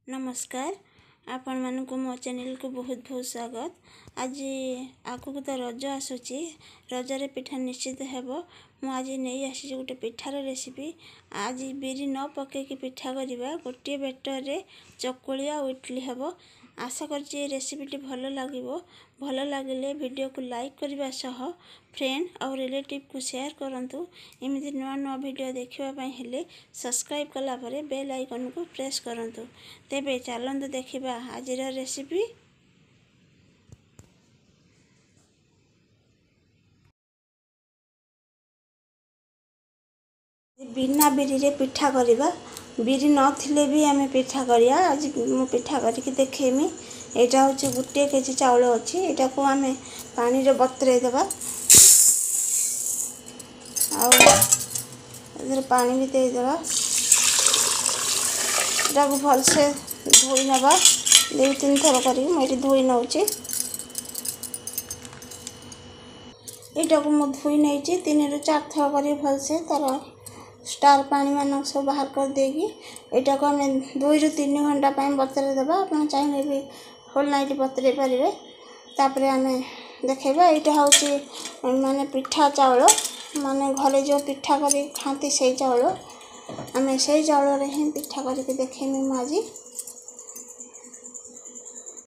नमस्कार आपण मानक मो चैनल को बहुत बहुत स्वागत। आज आगु तो रज आसूची रजरे पिठा निश्चित हेबो। मु आज नहीं आसी गोटे पिठार रेसिपी। आज बिरी न पकईकि पिठा करवा गोटे बेटर रे चकुली आ इडली हेबो। आशा करछि रेसिपीटी भल लागिवो। भल लागिले वीडियो को लाइक करबा सह फ्रेंड और रिलेटिव को शेयर करंतु। एमिति नुआ नुआ वीडियो देखिबा पई हेले सब्सक्राइब कला परे बेल आइकन को प्रेस करंतु। तेबे चलंतु देखिबा आजिर रेसिपी। बिना बिरी रे पिठा करबा। बिरी नथिले भी आमे पिठा करिया। आज मु पिठा करके देखेमी। एटा होचे गुटे केजी चावल अछि। एटा को आमे पानी रे बतरे देबा और इधर पानी भी दे देबा। एटा को भल से धोई नबा। दो तीन थर करी मैं धोई नउची। एटा को मु धोई नैची 3 ରୁ 4 थर करी भल से तार स्टार पानी मान सब बाहर कर देगी। एटा को हमें 2 ରୁ 3 घंटा पाए बतरे देबा। अपन चाहिए भी होल नाइट बतरे पारिबे। तापरे हमें देखेबा। एटा होची माने पिठा चावल माने घरे जो पिठा करी खाती से चावल हमें से चावल रे ही पिठा करके देखेमी माजी।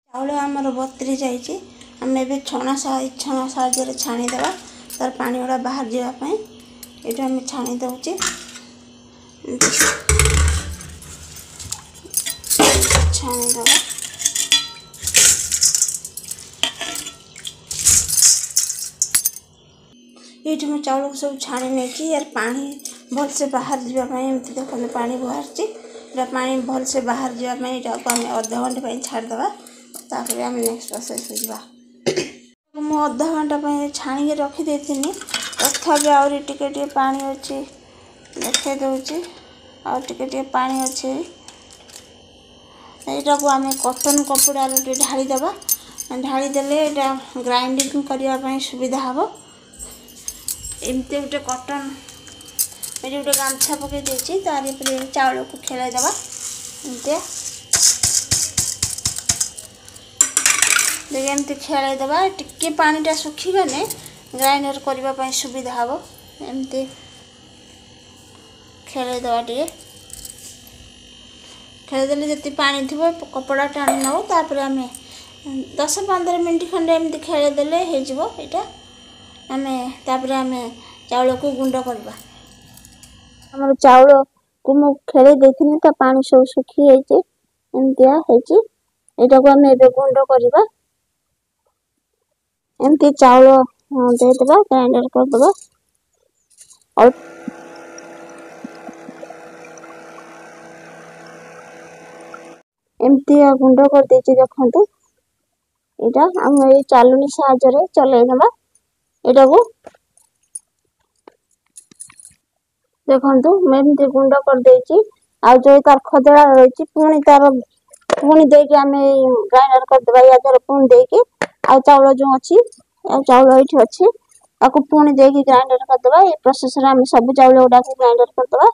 चावल हमर बतरी जाईची। हमें भी छणा साहाଯ୍य रे छाणी देबा। तार पानी वाला बाहर जेबा पई एटा हमें छाणी दउची। छाणी देबा। ये मैं चावल को सब छाणी नहीं यार पानी भल से बाहर जावाई एमती देखो पानी बाहर पानी भल से बाहर जावाई आम अधा घंटे पर छाड़ देवा। तापर आम नेक्स्ट प्रोसेस हो जावा। मु अधा घंटा पर छाणी रखी देथिनी। तथापि आउरी टिके पानी अच्छी देखे दूची आ टिके पानी अच्छे। यहाँ को आम कॉटन कपड़ा ढाली देवा। ढाली देले ग्राइंडिंग करने सुविधा हम। एमती गोटे कॉटन ये गोटे गामछा पकई देती तार चावल को खेल देवा। एमती खेल देवा। टिके पानीटा सुखीगले ग्राइंडर करने सुविधा हम। एमती खेल देवा। टे खेलदेले जी पानी थी कपड़ा टाणी नौ। तापर आम 10-15 मिनट खंडे एमती खेलदेले होटा आम तापर आम चावल को गुंड करवा। हमर चावल को मु खेले देखिनी ता पानी सब सुखी जाइए एमतिया होची। एटा को आम एबे गुंड करवा। एमती चावल दे देबा ग्राइंडर कर देबा। और एमती गुंड कर देची देखंतु। एटा हम ए चालुनी साहाय्य रे चले नबा। एटा को देखंतु मैं एमती गुंड कर देची। आ जो तार खदड़ा रही पुणी देके आम ग्राइंडर कर देबा। या धर पुणी देके आ चावल जो अच्छी चावल ये अच्छी आपको पुणी देके ग्राइंडर कर देबा। ये प्रोसेस रे हम सब चावल गुडा को ग्राइंडर कर देबा।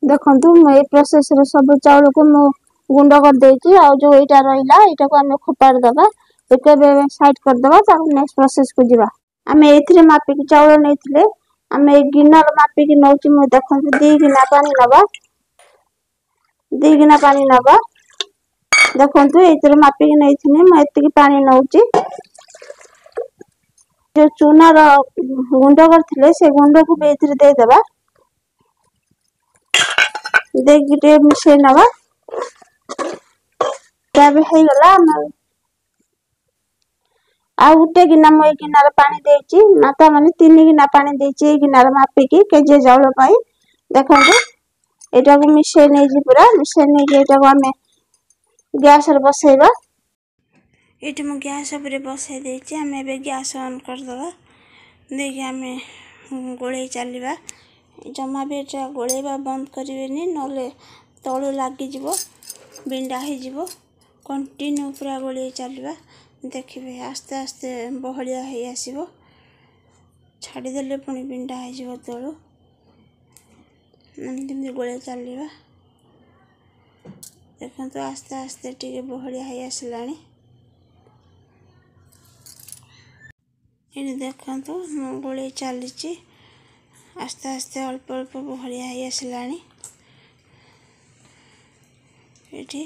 देखंतु मैं ये प्रोसेस रे सब चावल को मु गुंड कर देची। आ जो एटा रहिला एटा को हम खोपाड़ देबा। एके साइड कर देबा। तार नेक्स्ट प्रोसेस को जीवा। हम एथिरे मापी के चावल नैथिले आम एक गिनार मापी की नौची। मैं देखंतु 2 गिना पानी नबा। 2 गिना पानी नबा। देखंतु एथिरे मापी की नैथिने मैं एतिकी पानी नौची। जो चूना रो गुंड करथिले से गुंड को भी एथिरे दे देबा। देखि टे मिसे नबा। तबे हे गला आ उटे गिना मैं गिनार पानी देची। माता माने 3 गिना पानी देची गिनार मापी की केजे चावल पाई। देखंतु एटा को मिसे नै जी पूरा मिसे नै जे एटा को हमें गैस रे बसैबा। एठी मु गैस ऊपर बसै देची। हम एबे गैस ऑन कर दबा। देखि हमें गोळे चलीबा। जमा भी एटा गोळेबा बंद करिवेनी नले तळु लागी जिवो बिंडा हे जिवो। कंटिन्यू पूरा गोळे चलीबा। देखिए आस्ते आस्ते बहलिया हे आसीबो। छाड़ी देले पुणी बिंडा हे जिवो तळु। एमती गोळे चलीबा। देखो आस्ते आस्ते टिके बहलिया हो आसलानी। ये देखो मु गोले चली आस्ते आस्ते अल्प अल्प बहलिया हो आसलानी। ये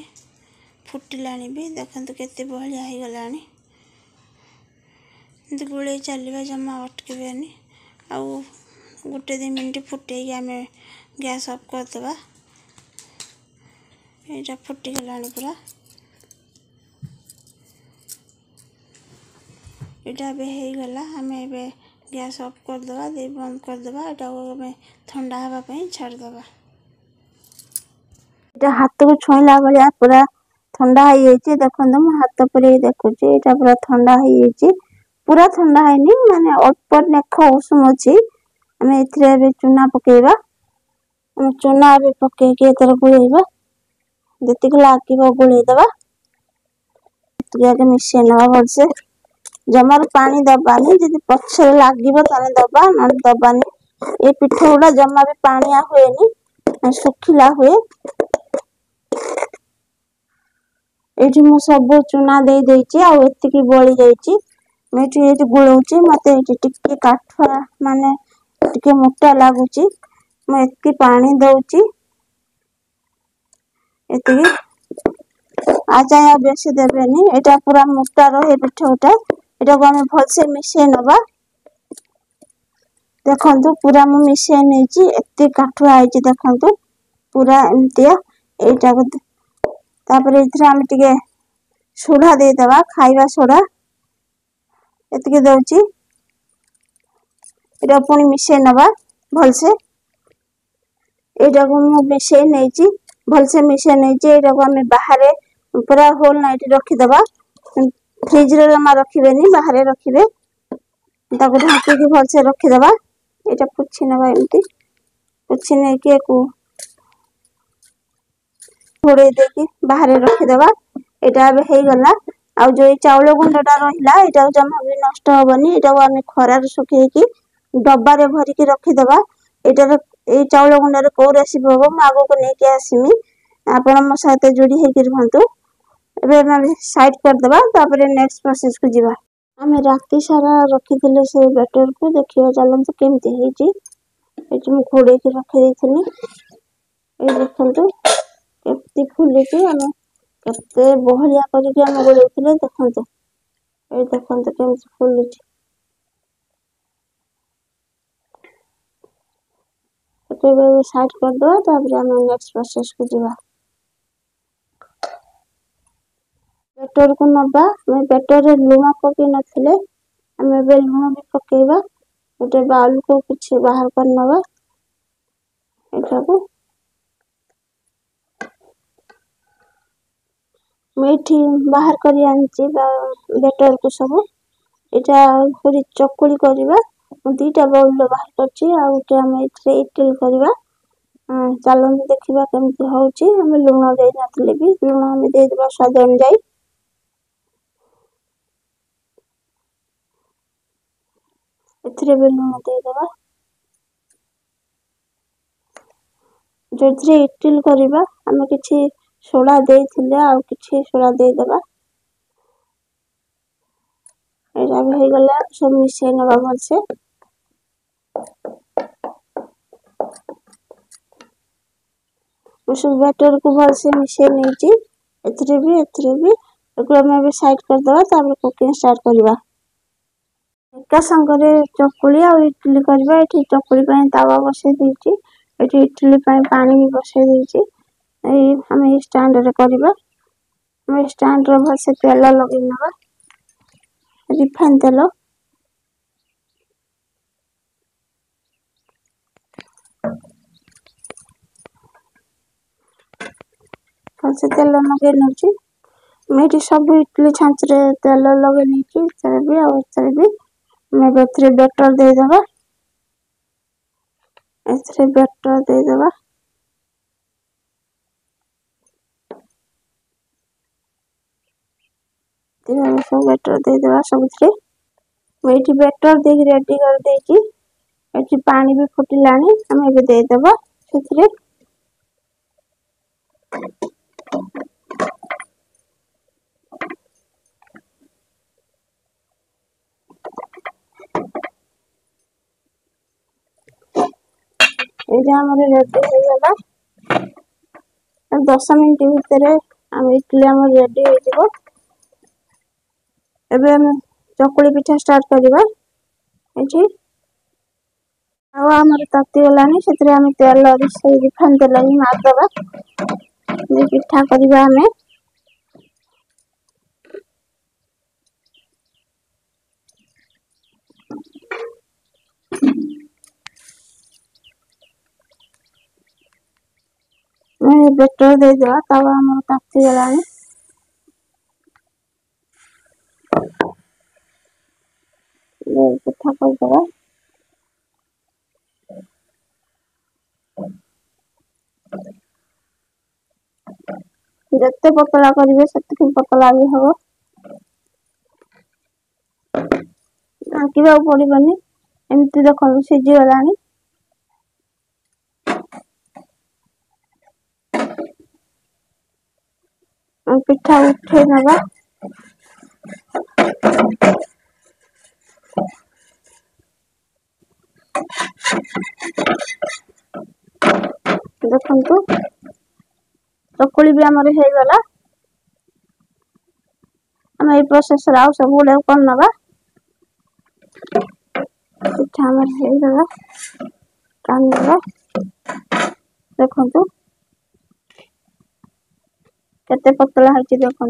फुटिलानी भी देखो केते बहलिया हो गलानी। गोले चलवा जमा अटकबेनी। आउ गोटे 2 मिनट फुटे आम गैस ऑफ करदे। ये फुटिगला पूरा यहाँ होगला। आम ए गैस ऑफ करदे दे बंद करदे। यहाँ ठंडा हाँवाई छाड़दे। हाथ को छुईला भाया पूरा ठंडा हो जाए। देखो मु हाथ पर देखुची यहाँ पूरा ठंडा हो जाए। पूरा ठंडा है माने अल्प नेख उषुम अच्छी। आम ए चूना पकेबा। चूना भी पकईकि गुड़ेबा जी लगे गुड़ेदबा। मिसई ना भलसे जमार पानी दबानी। जी पछरे लगे दबा ना दबानी। ये पिठा गुड़ा जमा भी पानिया हुए सुखिला हुए। ये मु सब चूना दे देती आती बड़ी जाइए। मुझे गुड़ौची मत टे काठुआ माने टे मोटा लगुच। मुझे पानी दौची आज बेस देवेनि। यहाँ पूरा मोटा रहे पिठाटा। यहाँ को आम भलसे मिसई नवा। देखु पूरा मु मिसई नहीं एत काठुआ है। देखु पूरा एमतिया आम टे सोडा देदेबा खाइबा सोडा एति दौची। यहाँ पुणी मिसई नवा भलसे। यहाँ को मु मिसई नहीं भलसे मिसई नहीं। यहाँ को आम बाहर पूरा होल नाइट रखीदबा। फ्रिज रे जमा रखिबेनी बाहर रखिबे। ढांकी भलसे रखीदबा। यहाँ पुछी नवा एमती पुछी नहीं कि घोड़े देकी बाहर रखीदबा। यहाँ होगला। आ जो चाउल गुंडा रहा यहाँ जमा भी नष्ट हेनी। यहाँ आम खरार सुखी डब्बारे भरिकी रखीदबा। ये चाउल गुंडा कौ रेसिपी हम आग को लेकिन आसमी। आपण मो सहित जोड़ी होकर रुहतु। साइड करदे नेक्स्ट प्रोसेस को जीवा। आम राति सारा रखी से बैटर को देखिए चलते केमती घोड़े की रखी ये देखु के फुली आम के बहलिया करके गोलैले देखते। ये देखते केमती फुली साइड करदे। नेक्स्ट प्रोसेस को जीवा। बेटर को नबा बेटर लुण पकई नथिले आम लुण भी पकेबा। गोटे बाउल को कुछ बाहर कर नबा। यहाँ को मेठी बाहर करी आनची बेटर को सब। यहाँ पूरी चकुली करवा 2टा बाउल बाहर करची आम इडली करवा। चलते देखा केमती होची। आम लुण दे नथिले भी लुण आम देदेबा स्वाद अनुसार। एथिरे भी लुण देदेबा। जो इडली करवा आम किसी सोडा देथिले आ किसी सोडा देदेबा। यहाँ भी होगला सब मिसई नवा भलसे। सब बैटर को भलसे मिसई नहीं एथिरे भी आम साइड करदे। कुकिंग स्टार्ट करवा। एका संगे चकुली आ इडली करवा। ये चकुली तावा बसई देती। ये इडली पानी भी बसई देती। आम स्टैंड रे करवा। स्टैंड रे भलसे तेल लगे नवा रिफाइन तेल। भलसे तेल लगे नौची। मुझे सब इडली छांच रे तेल लगे नहीं भी मैं बेटर देदेबा। बेटर देदेबा सब बेटर देदेबा सब मुझे बेटर दे रेडी कर देकी पानी भी फुटिलानी आम देदेबा। ये आम रेडी हो गला 10 मिनट भितर आम इडली आम रेडी हो चकुली पिठा स्टार्ट करवा ये आमर ताती गलानी से तेल रिफाइन तेल ही मारदबा पिठा करवा बेटर देदेवा तवा आम ताती गलानी पिठा करदबा जिते पतला करेंगे से पतला भी हम आंकवा पड़ोनी एमती देख सीझीगला पिठा उठे ना देखु चकुली भी आमर हो गला आम ये प्रोसेस आउ सब गुड़ा कर नवा पिठा आमर हो गला टाणीदेवा देखु केते पतला है देखु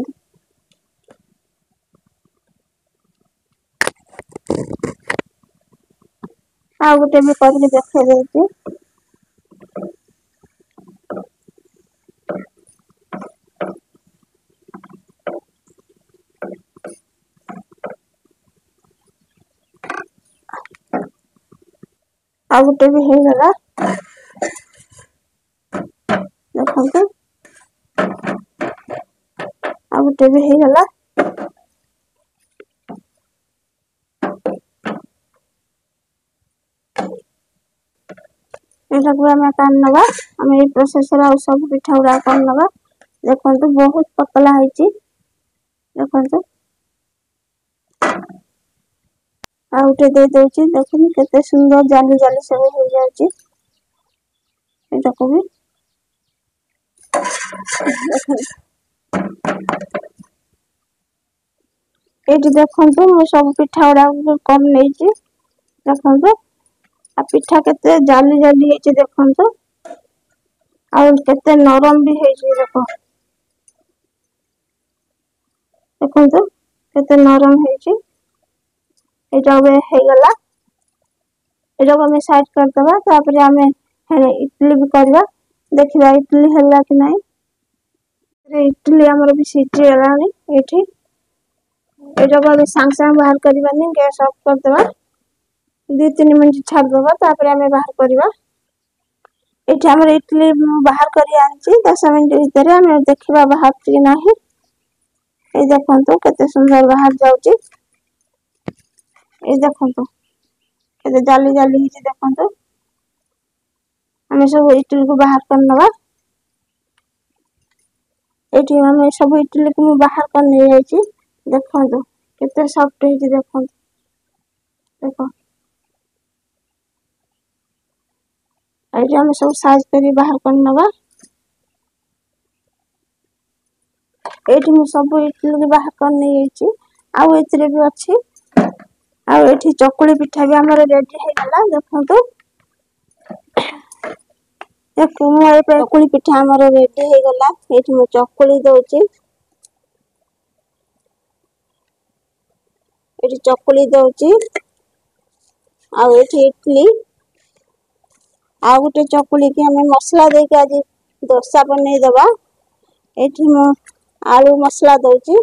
आ गोटे भी करके देखा देती आ गोटे भी हो गला देखु आ गोटे भी हो गला नवा आम ये प्रोसेस सब पिठा गुड़ा कर नवा देखु बहुत पतला है देखु आउटे दे दउची देखिन केते सुंदर जाली जाली सब हो जाउची एटाको भी एटी देखंतु मो सब पिठा उडा कम नैची देखंतु आ पिठा केते जाली जाली हेची देखंतु आ केते नरम भी हेची देखंतु केते नरम हेची एटा वे हे गला एटा को हमें साइड कर दबा तापर हमें इडली भी करबा देखिबा इडली हल्ला कि नहीं इडली हमर भी सीटी गलानी एठी एटा को हमें सांग सांग बाहर करबानी गैस ऑफ कर दबा 2-3 मिनट छाड़ दबा तापर हमें बाहर करबा एठी हमर इडली बाहर करी आंची 10 मिनट भीतर हमें देखिबा बाहर कि नहीं ए देखंतु केते सुंदर बाहर जाउची ये देखो के जाली जाली ही देखो हमें सब इडली को बाहर कर नवा एठी हमें सब इडली को बाहर कर नहीं जाइए देखो केते सॉफ्ट है देखो देखो एठी हमें सब साइज करी बाहर कर नवा एठी मैं सब इडली को बाहर कर नहीं जाइए आउ एथिरे भी अछि आ एठी चकुली पिठा भी हमर रेडी हो गला देखंतु देखो मोर चकुली पिठा हमर रेडी हो गला एठी मो चकुली दोची एठी चकुली दोची आ एठी इडली आ गोटे चकुली के हमें मसला दे के आज डोसा बनै देबा एठी मो आलू मसला दोची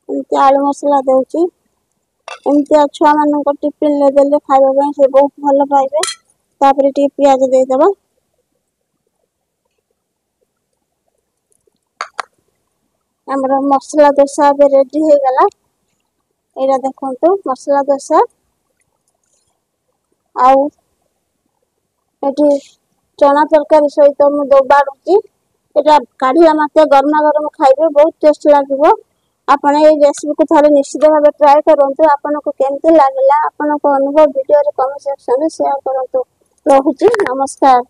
एमती आलू मसला दउची एमती छुआ मान टिफिन ले देले खाइबा से बहुत भल पाइबे तापर टी प्याज दे देबा हमर मसला डोसा बे रेडी हो गला एरा देखंतु मसला डोसा आउ एठी चना तरकारी सहित मु दो बाडुची एटा काढिला माते गरमा गरम खाइबे बहुत टेस्ट लागिबो ଆପଣ ଏଇ ରେସିପିକୁ ଥରେ ନିଶ୍ଚିତ ଭାବେ ଟ୍ରାଏ କରନ୍ତୁ। ଆପଣଙ୍କୁ କେମିତି ଲାଗିଲା ଆପଣଙ୍କ ଅନୁଭବ ଭିଡ଼ିଓରେ କମେଣ୍ଟ ସେକ୍ସନରେ ସେୟାର କରନ୍ତୁ। ରହୁଛି, ନମସ୍କାର।